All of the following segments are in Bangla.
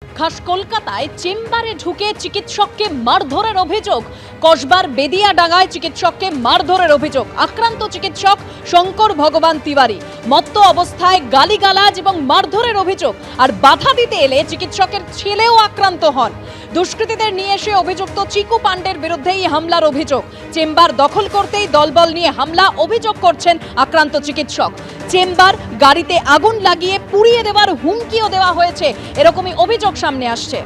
খাস কলকাতায় চেম্বারে ঢুকে চিকিৎসককে মারধরের অভিযোগ। কসবার বেদিয়াডাঙ্গায় চিকিৎসককে মারধরের অভিযোগ। আক্রান্ত চিকিৎসক শঙ্কর ভগবান তিওয়ারি। মত্ত অবস্থায় গালিগালাজ এবং মারধরের অভিযোগ। আর বাধা দিতে এলে চিকিৎসকের ছেলেও আক্রান্ত হন। দুষ্কৃতীদের নিয়ে এসে অভিযুক্ত চিকু পান্ডের বিরুদ্ধেই হামলার অভিযোগ। চেম্বার দখল করতেই দলবল নিয়ে হামলা, অভিযোগ করছেন আক্রান্ত চিকিৎসক। চেম্বার গাড়িতে আগুন লাগিয়ে পুড়িয়ে দেওয়ার হুমকিও দেওয়া হয়েছে, এরকমই অভিযোগ সামনে আসছে।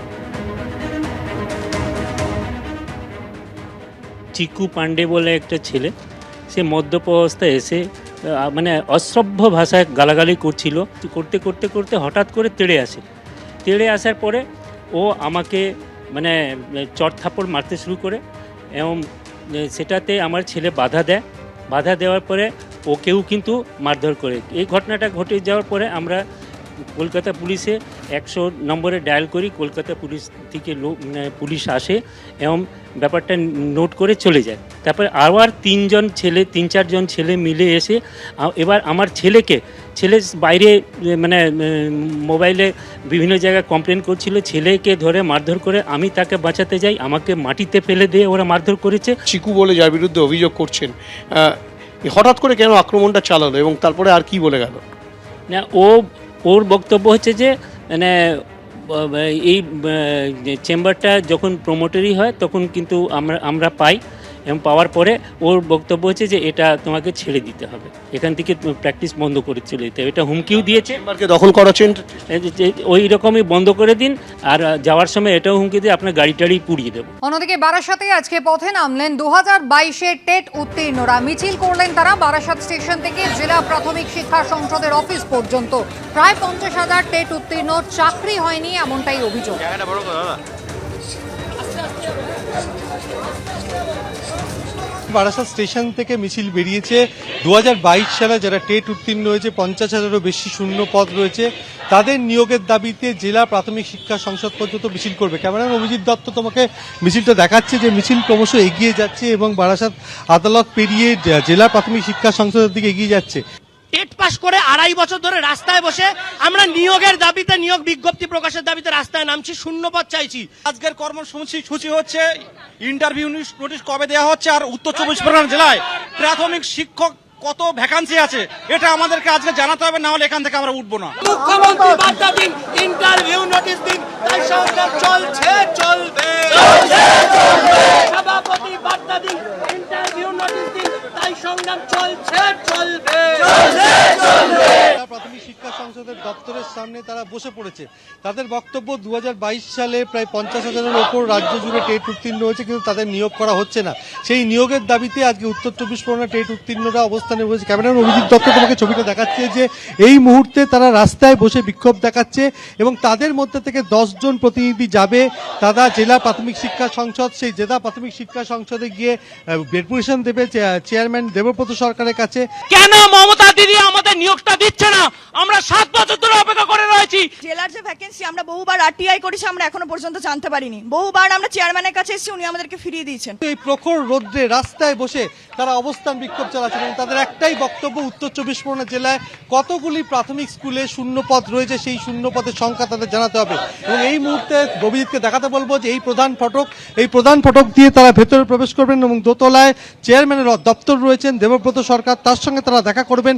চিকু পান্ডে বলে একটা ছেলে, সে মদ্যপ অবস্থায় এসে মানে অশ্রব্য ভাষায় গালাগালি করছিল। করতে করতে করতে হঠাৎ করে তেড়ে আসার পরে ও আমাকে মানে চড় থাপ্পড় মারতে শুরু করে এবং সেটাতে আমার ছেলে বাধা দেওয়ার পরে ওকেও কিন্তু মারধর করে। এই ঘটনাটা ঘটে যাওয়ার পরে আমরা কলকাতা পুলিশে 100 নম্বরে ডায়াল করি। কলকাতা পুলিশ থেকে পুলিশ আসে এবং ব্যাপারটা নোট করে চলে যায়। তারপরে আবার 3-4জন ছেলে মিলে এসে এবার আমার ছেলে বাইরে মানে মোবাইলে বিভিন্ন জায়গায় কমপ্লেন করছিল, ছেলেকে ধরে মারধর করে। আমি তাকে বাঁচাতে যাই, আমাকে মাটিতে ফেলে দিয়ে ওরা মারধর করেছে। চিকু বলে যার বিরুদ্ধে অভিযোগ করছেন, হঠাৎ করে কেন আক্রমণটা চালালো এবং তারপরে আর কি বলে গেল? না, ওর বক্তব্য হচ্ছে যে মানে এই চেম্বারটা যখন প্রমোটারি হয় তখন কিন্তু আমরা পাই এবং পাওয়ার পরে ওর বক্তব্য হচ্ছে যে এটা তোমাকে ছেড়ে দিতে হবে, এখান থেকে প্র্যাকটিস বন্ধ করে চলে দিতে হবে। এটা হুমকিও দিয়েছে, চেম্বারকে দখল করাচ্ছেন, ওই রকমই বন্ধ করে দিন, আর যাওয়ার সময় এটাও হুমকি দিয়ে আপনার গাড়ি পুড়িয়ে দেবো। অন্যদিকে বারাসাতে আজকে পথে নামলেন 2022-এর টেট উত্তীর্ণরা। মিছিল করলেন তারা বারাসাত স্টেশন থেকে জেলা প্রাথমিক শিক্ষা সংসদের অফিস পর্যন্ত। প্রায় 50,000 টেট উত্তীর্ণ, চাকরি হয়নি এমনটাই অভিযোগ। বারাসাত স্টেশন থেকে মিছিল বেরিয়েছে। 2022 সালে যারা টেট উত্তীর্ণ হয়েছে, 50,000-এরও বেশি শূন্য পদ রয়েছে, তাদের নিয়োগের দাবিতে জেলা প্রাথমিক শিক্ষা সংসদ পর্যন্ত মিছিল করবে। ক্যামেরাম্যান অভিজিৎ দত্ত তোমাকে মিছিলটা দেখাচ্ছে যে মিছিল ক্রমশ এগিয়ে যাচ্ছে এবং বারাসাত আদালত পেরিয়ে জেলা প্রাথমিক শিক্ষা সংসদের দিকে এগিয়ে যাচ্ছে। টেট পাস করে 2.5 বছর ধরে রাস্তায় বসে আমরা নিয়োগের দাবিতে, নিয়োগ বিজ্ঞপ্তি প্রকাশের দাবিতে রাস্তায় নামছি, শূন্যপদ চাইছি। আজকের কর্মসূচি হচ্ছে ইন্টারভিউ নোটিশ কবে দেওয়া হচ্ছে, আর উত্তর 24 পরগনা জেলায় প্রাথমিক শিক্ষক কত ভ্যাকান্সি আছে এটা আমাদেরকে আজকে জানাতে হবে, না হলে এখান থেকে আমরা উঠবো না। মুখ্যমন্ত্রী বার্তা দিন, ইন্টারভিউ নোটিশ দিন, তাই সংগ্রাম চলছে চলবে। সভাপতি বার্তা দিন, ইন্টারভিউ নোটিশ দিন, তাই সংগ্রাম চলছে চলবে। জেলা প্রাথমিক শিক্ষা সংসদের দপ্তরের সামনে তারা বসে পড়েছে। তাদের বক্তব্য 2022 সালে প্রায় 50,000-এর ওপর রাজ্য জুড়ে টেট উত্তীর্ণ হয়েছে, কিন্তু তাদের নিয়োগ করা হচ্ছে না। সেই নিয়োগের দাবিতে আজকে উত্তর 24 পরগনা টেট উত্তীর্ণরা অবস্থানে রয়েছে। ক্যামেরাম্যান অভিজিৎ দত্ত তোমাকে ছবিটা দেখাচ্ছে যে এই মুহূর্তে তারা রাস্তায় বসে বিক্ষোভ দেখাচ্ছে এবং তাদের মধ্যে থেকে 10 জন প্রতিনিধি যাবে। তারা জেলা প্রাথমিক শিক্ষা সংসদ, সেই জেলা প্রাথমিক শিক্ষা সংসদে গিয়ে ডেপুটেশন দেবে চেয়ারম্যান দেবব্রত সরকারের কাছে। কেন মমতা দিদি আমাদের নিয়োগটা দিচ্ছে না? আমরা 7 বছর ধরে অপেক্ষা করে রয়েছি। জেলার যে ভ্যাকেন্সি আমরা বহুবার আরটিআই করেছি, আমরা এখনো পর্যন্ত জানতে পারিনি। বহুবার আমরা চেয়ারম্যানের কাছে এসেছি, উনি আমাদেরকে ফিরিয়ে দিয়েছেন। এই প্রখর রোদ্রে রাস্তায় বসে তারা অবস্থান বিক্ষোভ চালাচ্ছেন এবং তাদের একটাই বক্তব্য, উত্তর 24 পরগনা জেলায় কতগুলি প্রাথমিক স্কুলে শূন্য পদ রয়েছে, সেই শূন্য পদের সংখ্যা তাদের জানাতে হবে। এবং এই মুহূর্তে অভিজিৎকে দেখাতে বলবো যে এই প্রধান ফটক দিয়ে তারা ভেতরে প্রবেশ করবেন এবং দোতলায় চেয়ারম্যানের দপ্তর রয়েছেন দেবব্রত সরকার, তার সঙ্গে তারা দেখা করবেন।